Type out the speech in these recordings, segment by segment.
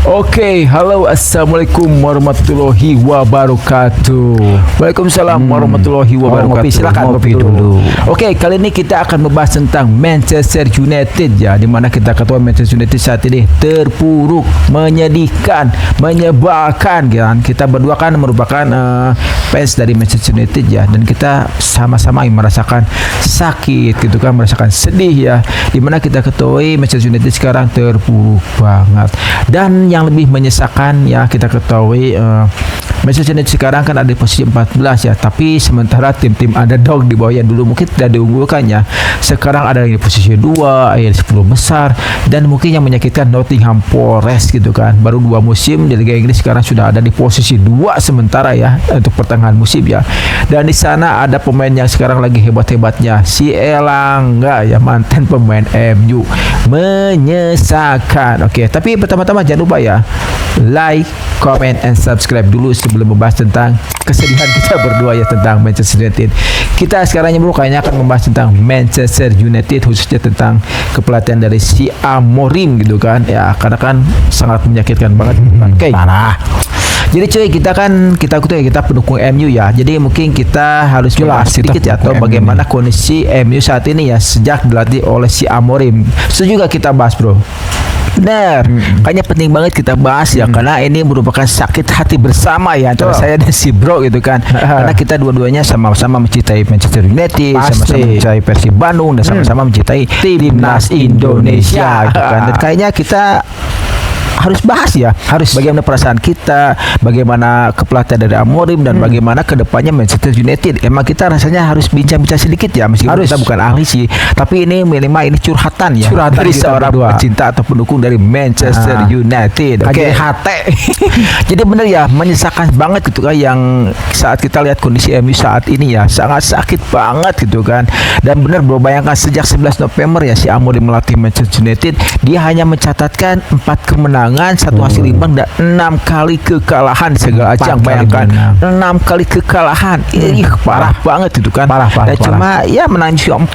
Oke, halo, assalamualaikum warahmatullahi wabarakatuh. Waalaikumsalam warahmatullahi wabarakatuh. Silakan ngopi dulu. Oke, kali ini kita akan membahas tentang Manchester United ya, di mana kita ketahui Manchester United saat ini terpuruk, menyedihkan, menyebalkan kan. Kita berdua kan merupakan fans dari Manchester United ya, dan kita sama-sama merasakan sakit gitu kan, merasakan sedih ya, di mana kita ketahui Manchester United sekarang terpuruk banget. Dan yang lebih menyesakan ya, kita ketahui Manchester United sekarang kan ada di posisi 14 ya, tapi sementara tim-tim underdog di bawahnya dulu mungkin tidak diunggulkan ya, sekarang ada di posisi 2, 10 besar. Dan mungkin yang menyakitkan Nottingham Forest gitu kan, baru 2 musim di Liga Inggris sekarang sudah ada di posisi 2 sementara ya untuk pertengahan musim ya. Dan di sana ada pemain yang sekarang lagi hebat-hebatnya, si Elanga ya, mantan pemain MU. Menyesakan. Oke, tapi pertama-tama jangan lupa ya, like, comment, and subscribe dulu sebelum membahas tentang kesedihan kita berdua ya tentang Manchester United. Kita sekarang kayaknya akan membahas tentang Manchester United, khususnya tentang kepelatihan dari si Amorim gitu kan ya, karena kan sangat menyakitkan banget. Oke, Parah. jadi cuy, kita pendukung MU ya. Jadi mungkin kita harus jelas sedikit ya, atau bagaimana kondisi MU saat ini ya sejak dilatih oleh si Amorim. Setuju juga kita bahas, bro. Benar, kayaknya penting banget kita bahas ya, karena ini merupakan sakit hati bersama ya antara saya dan si bro gitu kan. Karena kita dua-duanya sama-sama mencintai Manchester United, sama-sama mencintai Persib Bandung, dan sama-sama mencintai timnas Indonesia gitu kan. Dan kayaknya kita harus bahas ya, harus bagaimana perasaan kita, bagaimana kepelatihan dari Amorim, dan bagaimana kedepannya Manchester United. Emang kita rasanya harus bincang-bincang sedikit ya, meskipun kita bukan ahli sih, tapi ini minimal ini curhatan ya, dari seorang pecinta atau pendukung dari Manchester United. Oke, jadi benar ya, menyesalkan banget gitu kan, yang saat kita lihat kondisi MU saat ini ya, sangat sakit banget gitu kan. Dan benar bro, bayangkan sejak 11 November ya si Amorim melatih Manchester United, dia hanya mencatatkan 4 kemenangan, 1 hasil imbang, dan 6 kali kekalahan segala ajang. Bayangkan 6 kali kekalahan, parah banget gitu kan. Parah. Cuma ya menang 4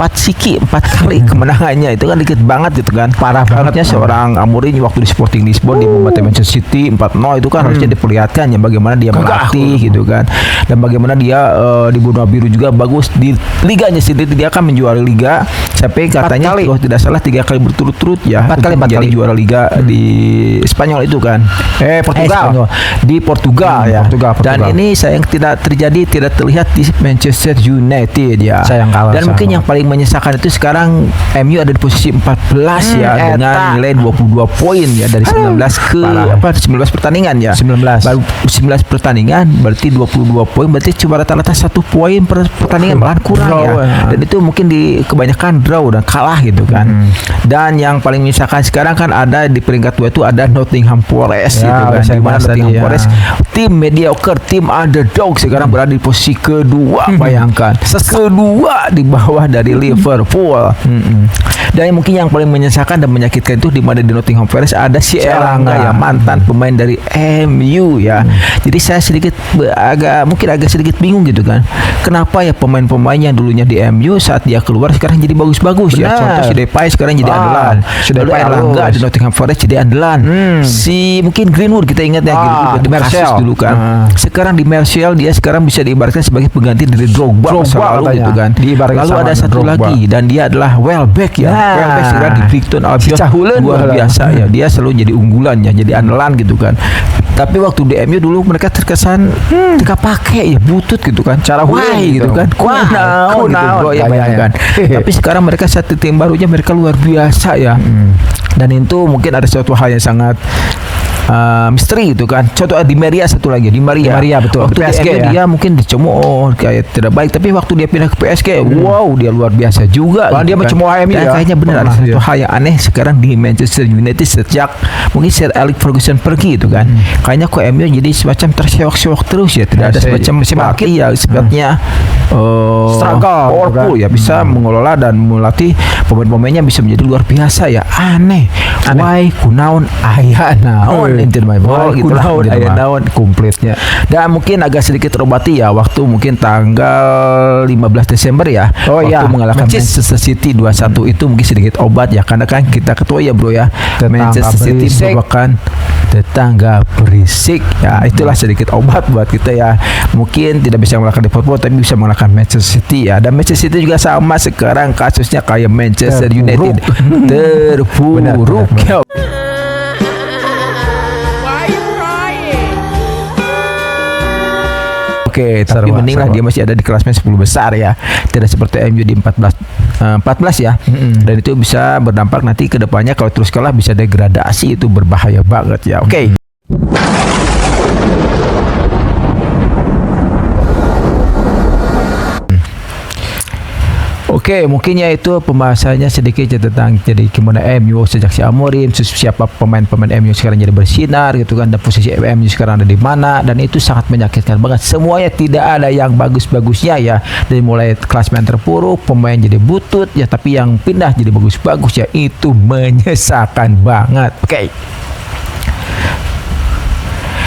kali kemenangannya, itu kan dikit banget gitu kan. Parah bangetnya seorang Amorim waktu di Sporting Lisbon di membantai Manchester City 4-0, itu kan harusnya diperlihatkan ya bagaimana dia melatih gitu kan, dan bagaimana dia di Bola Biru juga bagus di liganya sendiri. Dia akan menjuari liga sampai katanya kalau tidak salah 3 kali berturut-turut ya, 4 kali juara liga di Spanyol itu kan, Portugal. Di Portugal ya. Portugal. Dan ini sayang tidak terlihat di Manchester United ya. Dan mungkin yang paling menyesalkan itu sekarang MU ada di posisi 14 ya, dengan nilai 22 poin ya dari 19 pertandingan ya. 19 pertandingan berarti 22 poin, berarti cuma rata-rata 1 poin per pertandingan, malahan kurang ya. Dan itu mungkin di kebanyakan draw dan kalah gitu kan. Dan yang paling menyesalkan sekarang kan ada di peringkat 2 itu ada Nottingham Forest gitu kan, di mana Nottingham Forest tim mediocre, tim underdog sekarang berada di posisi kedua. Bayangkan, kedua di bawah dari Liverpool. Dan mungkin yang paling menyesalkan dan menyakitkan itu di mana di Nottingham Forest ada si Elanga ya, mantan pemain dari MU ya. Jadi saya agak sedikit bingung gitu kan, kenapa ya pemain-pemain yang dulunya di MU saat dia keluar sekarang jadi bagus-bagus ya. Contoh si Depay sekarang jadi andalan, lalu Elanga di Nottingham Forest jadi andalan. Si mungkin Greenwood, kita ingat ya, Greenwood di Marseille dulu kan. Sekarang di Marseille dia sekarang bisa diibaratkan sebagai pengganti dari Drogba lalu gitu kan. Lalu ada satu lagi, dan dia adalah Welbeck ya. Welbeck sekarang di Brighton Albion luar biasa ya. Dia selalu jadi unggulan ya, jadi andalan gitu kan. Tapi waktu di MU dulu mereka terkesan tidak pakai ya, butut gitu kan, cara gitu kan, kunaon gitu bro ya, bayangkan. Tapi sekarang mereka satu tim barunya, mereka luar biasa ya. Dan itu mungkin ada suatu hal yang sangat misteri gitu kan. Contoh Di Maria, satu lagi Di Maria betul. Waktu PSG di MU dia mungkin dicemooh kayak tidak baik, tapi waktu dia pindah ke PSG wow, dia luar biasa juga gitu, dia mencemooh MU ya. Kayaknya benar ada satu hal yang aneh sekarang di Manchester United sejak mungkin Sir Alex Ferguson pergi itu kan. Kayaknya kok MU jadi semacam terseok-seok terus ya, tidak ada semacam semangat ya, sepertinya powerful ya, bisa mengelola dan melatih pemain-pemainnya bisa menjadi luar biasa ya. Aneh. Why kunaon aya naon intin my ball gitu lah, aya naon komplitnya. Dan mungkin agak sedikit terobati ya waktu mungkin tanggal 15 Desember ya, waktu mengalahkan Manchester City 2-1 itu mungkin sedikit obat ya, karena kan kita ketua ya bro ya, Manchester City merupakan tetangga berisik. Ya, itulah sedikit obat buat kita ya. Mungkin tidak bisa mengalahkan Liverpool tapi bisa mengalahkan Manchester City ya. Dan Manchester City juga sama sekarang kasusnya kayak Manchester United. Terpuruk. Oke, tapi mending lah dia masih ada di klasmen 10 besar ya. Tidak seperti MU di 14 ya. Dan itu bisa berdampak nanti ke depannya kalau terus kalah bisa degradasi, itu berbahaya banget ya. Oke. Oke, mungkin ya itu pembahasannya sedikit ya tentang jadi gimana MU sejak si Amorim, siapa pemain-pemain MU sekarang jadi bersinar gitu kan, dan posisi MU sekarang ada di mana, dan itu sangat menyakitkan banget. Semuanya tidak ada yang bagus-bagusnya ya, dari mulai klasmen terpuruk, pemain jadi butut ya, tapi yang pindah jadi bagus-bagus ya, itu menyesalkan banget. Oke.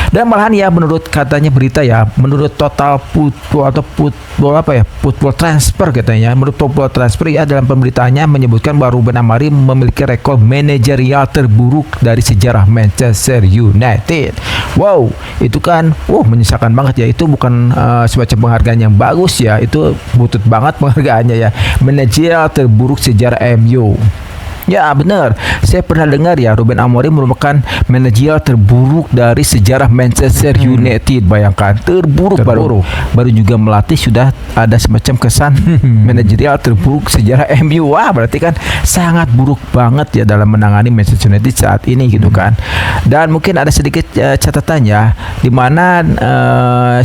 Dan malahan ya menurut katanya berita ya, menurut total football atau football transfer katanya, menurut football transfer ya, dalam pemberitaannya menyebutkan bahwa Ruben Amorim memiliki rekor manajerial terburuk dari sejarah Manchester United. Wow, itu kan menyesalkan banget ya. Itu bukan semacam penghargaan yang bagus ya, itu butut banget penghargaannya ya. Manajerial terburuk sejarah MU. Ya benar, saya pernah dengar ya, Ruben Amorim merupakan manajerial terburuk dari sejarah Manchester United. Bayangkan, terburuk. Baru juga melatih sudah ada semacam kesan manajerial terburuk sejarah MU. Wah, berarti kan sangat buruk banget ya dalam menangani Manchester United saat ini gitu kan. Dan mungkin ada sedikit catatannya, di mana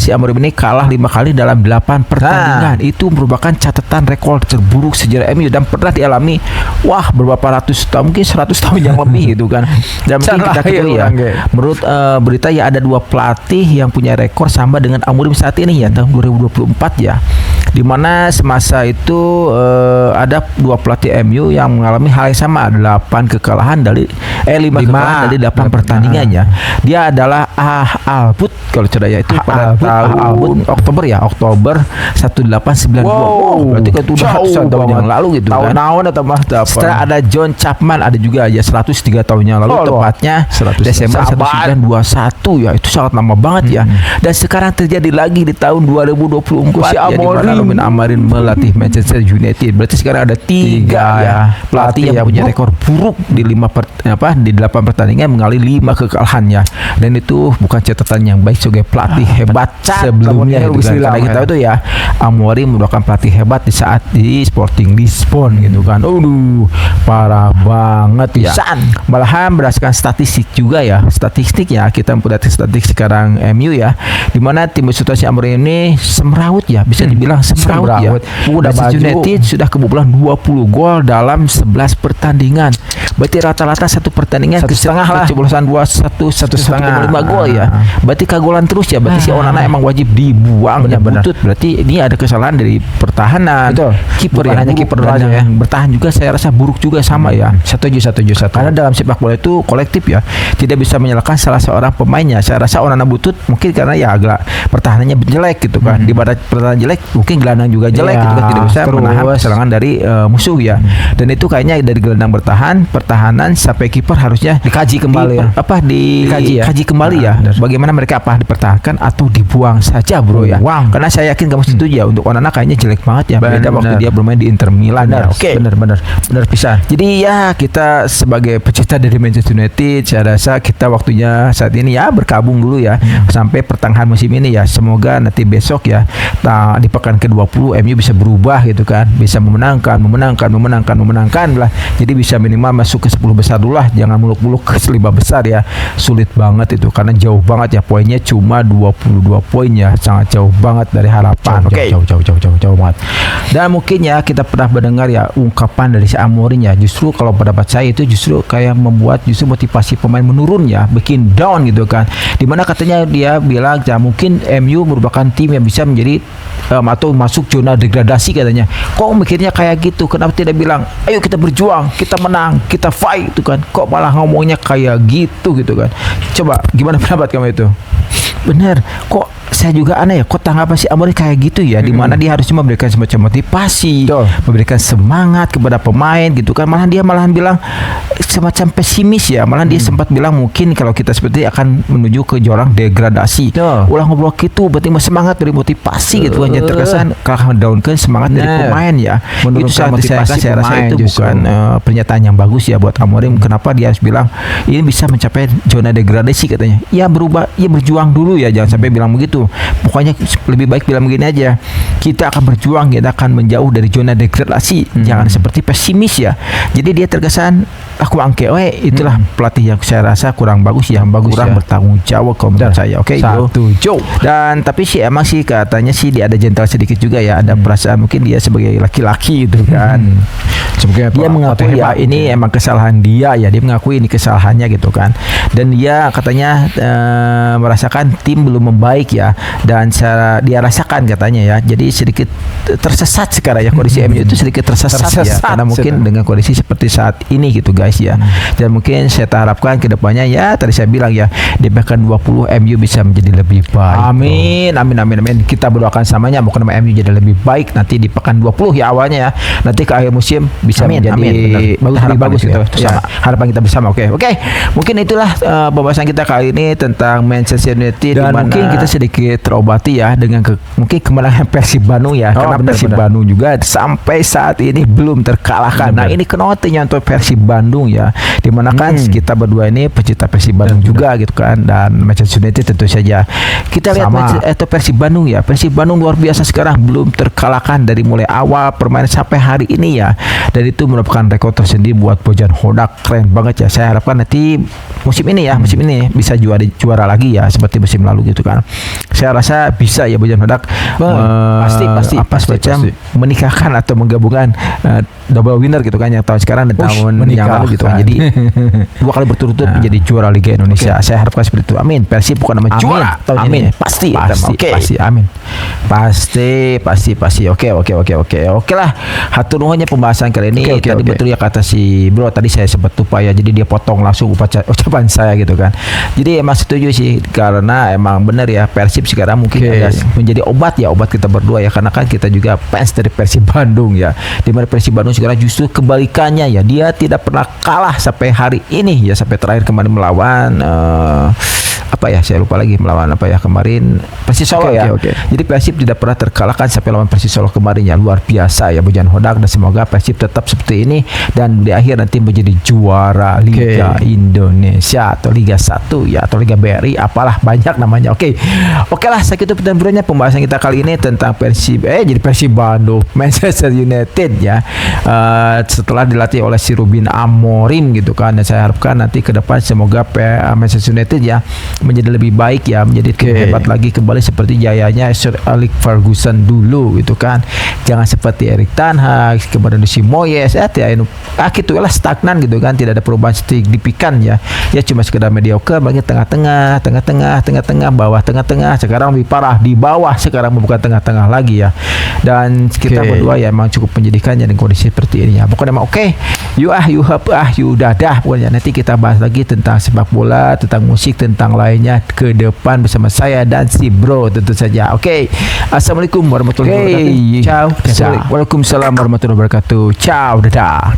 si Amorim ini kalah 5 kali dalam 8 pertandingan. Itu merupakan catatan rekor terburuk sejarah MU dan pernah dialami beberapa ratus tahun, mungkin 100 tahun yang lebih gitu kan. Dan mungkin kita ketahui ya, menurut berita ya, ada 2 pelatih yang punya rekor sama dengan Amorim saat ini ya, tahun 2024 ya, dimana semasa itu ada 2 pelatih MU yang mengalami hal yang sama, 8 kekalahan dari 5 kekalahan dari 8 pertandingannya. Dia adalah Albut kalau tidak ya, itu pada tahun Oktober 1892. Berarti kan itu udah ratusan tahun yang lalu gitu kan. Setelah ada John Chapman, ada juga ya 103 tahun yang lalu, tepatnya Desember 1921 ya, itu sangat lama banget ya. Dan sekarang terjadi lagi di tahun 2024 ya, di mana Ruben Amorim melatih Manchester United. Berarti sekarang ada 3 ya pelatih yang punya rekor buruk di 8 pertandingan mengalami 5 kekalahan ya. Dan itu bukan catatan yang baik sebagai pelatih hebat sebelumnya gitu kan. Karena kita tahu ya, Amorim merupakan pelatih hebat di saat di Sporting Lisbon gitu kan. Parah banget ya. Malahan berdasarkan statistik juga ya, kita memperhatikan statistik sekarang MU ya, dimana tim besutan Amorim ini semeraut ya, bisa dibilang semeraut ya. Manchester United sudah kebobolan 20 gol dalam 11 pertandingan. Berarti rata-rata satu pertandingan kecebolosan 1,5 gol ya. Berarti kagolan terus ya. Berarti si Onana emang wajib dibuang ya, butut. Berarti ini ada kesalahan dari pertahanan. Kiper ya, hanya kiper yang bertahan juga saya rasa buruk juga sama ya. Setuju. Karena dalam sepak bola itu kolektif ya, tidak bisa menyalahkan salah seorang pemainnya. Saya rasa Onana butut mungkin karena ya agak pertahanannya jelek gitu kan. Di badan pertahanan jelek, mungkin gelandang juga jelek gitu kan, tidak bisa menahan serangan dari musuh ya. Dan itu kayaknya dari gelandang pertahanan sampai kiper harusnya dikaji kembali dikaji kembali ya. Bagaimana mereka dipertahankan atau dibuang saja bro ya. Karena saya yakin kamu setuju ya, untuk Onana kayaknya jelek banget ya. Beda waktu dia bermain di Inter Milan ya. Benar bisa. Jadi ya, kita sebagai pecinta dari Manchester United, saya rasa kita waktunya saat ini ya berkabung dulu ya sampai pertengahan musim ini ya. Semoga nanti besok ya, di pekan ke-20 MU bisa berubah gitu kan, bisa memenangkan lah. Jadi bisa minimal masuk ke 10 besar dulu lah, jangan muluk-muluk ke 5 besar ya. Sulit banget itu karena jauh banget ya, poinnya cuma 22 poin ya, sangat jauh banget dari harapan. Jauh banget. Dan mungkin ya kita pernah mendengar ya ungkapan dari si Amorim ya, justru kalau pendapat saya itu justru kayak membuat justru motivasi pemain menurun ya, bikin down gitu kan. Dimana katanya dia bilang ya, mungkin MU merupakan tim yang bisa menjadi atau masuk zona degradasi katanya. Kok mikirnya kayak gitu? Kenapa tidak bilang ayo kita berjuang, kita menang, kita fight itu kan? Kok malah ngomongnya kayak gitu kan? Coba gimana pendapat kamu itu? Bener, kok saya juga aneh ya, kok tanggapan si Amorim kayak gitu ya, di mana dia harusnya memberikan semacam motivasi, memberikan semangat kepada pemain gitu kan, malah dia bilang semacam pesimis ya, malah dia sempat bilang mungkin kalau kita seperti akan menuju ke jurang degradasi. Ulah ngobrol gitu, berarti semangat dari motivasi gitu kan, jadi terkesan kalah mendaunkan semangat dari pemain ya. Itu saya rasa itu bukan pernyataan yang bagus ya buat Amorim. Kenapa dia harus bilang ini bisa mencapai zona degradasi katanya? Ya berubah, ya berjuang dulu ya, jangan sampai bilang begitu. Pokoknya lebih baik bilang begini aja, kita akan berjuang, kita akan menjauh dari zona degradasi. Jangan seperti pesimis ya. Jadi dia terkesan aku angke, itulah pelatih yang saya rasa kurang bagus ya, kurang bertanggung jawab kalau menurut saya. Oke, setuju. Dan tapi sih emang sih katanya sih dia ada gentle sedikit juga ya, ada perasaan mungkin dia sebagai laki-laki gitu kan. Dia mengakui ya ini emang kesalahan dia ya, dia mengakui ini kesalahannya gitu kan. Dan dia katanya merasakan tim belum membaik ya, dan dia rasakan katanya ya, jadi sedikit tersesat sekarang ya, kondisi MU itu sedikit tersesat ya, karena mungkin dengan kondisi seperti saat ini gitu guys ya. Dan mungkin saya harapkan kedepannya ya, tadi saya bilang ya, di pekan 20 MU bisa menjadi lebih baik. Amin. Kita berdoakan samanya mau nama MU jadi lebih baik nanti di pekan 20 ya awalnya ya, nanti ke akhir musim bisa menjadi lebih bagus gitu ya. Harapan kita bersama. Oke. Mungkin itulah pembahasan kita kali ini tentang Manchester United, dan mungkin kita sedikit terobati ya dengan mungkin kemenangan Persib Bandung ya, karena Persib Bandung juga sampai saat ini belum terkalahkan. Nah ini kenotinya untuk Persib Bandung ya, dimana kan kita berdua ini pecinta Persib Bandung juga gitu kan, dan Manchester United tentu saja. Kita lihat Persib Bandung ya, Persib Bandung luar biasa sekarang, belum terkalahkan dari mulai awal permainan sampai hari ini ya, dan itu merupakan rekor tersendiri buat Bojan Hodak. Keren banget ya. Saya harapkan nanti musim ini bisa juara lagi ya, seperti musim lalu gitu kan. Saya rasa bisa ya Bojan Hodak pasti menikahkan atau menggabungkan double winner gitu kan, yang tahun sekarang dan tahun yang lalu gitu kan. Jadi 2 kali berturut-turut menjadi juara Liga Indonesia. Saya harapkan seperti itu. Amin. Persib bukan nama juara tahun ini. Pasti. Amin. Pasti. Oke lah. Hatur nuhunnya pembahasan kali ini. Tadi betul ya kata si Bro, tadi saya sempat lupa ya. Jadi dia potong langsung ucapan saya gitu kan. Jadi emang setuju sih, karena emang benar ya, Persib sekarang mungkin agak menjadi obat kita berdua ya, karena kan kita juga fans dari Persib Bandung ya. Dimana Persib Bandung sekarang justru kebalikannya ya, dia tidak pernah kalah sampai hari ini ya, sampai terakhir kemarin melawan saya lupa lagi melawan kemarin Persis Solo ya. Jadi Persib tidak pernah terkalahkan sampai lawan Persis Solo kemarin ya, luar biasa ya Bojan Hodak, dan semoga Persib tetap seperti ini dan di akhir nanti menjadi juara Liga Indonesia atau Liga 1 ya, atau Liga BRI, apalah banyak namanya. Oke lah, segitu pertanyaan pembahasan kita kali ini tentang Persib Bandung Manchester United ya, setelah dilatih oleh si Ruben Amorim gitu kan. Dan saya harapkan nanti ke depan semoga Manchester United ya menjadi lebih baik ya, menjadi tim hebat lagi kembali seperti jayanya Sir Alex Ferguson dulu gitu kan. Jangan seperti Erik ten Hag, kemudian si Moyes gitu lah, stagnan gitu kan, tidak ada perubahan signifikan ya cuma sekedar mediocre, bagi tengah-tengah, bawah tengah-tengah, sekarang lebih parah di bawah, sekarang bukan tengah-tengah lagi ya. Dan kita berdua ya emang cukup menyedihkannya dengan kondisi seperti ini ya. Pokoknya emang pokoknya nanti kita bahas lagi tentang sepak bola, tentang musik, tentang lainnya ke depan bersama saya dan si Bro tentu saja. Assalamualaikum warahmatullahi wabarakatuh. Ciao. Waalaikumsalam warahmatullahi wabarakatuh. Ciao, dadah.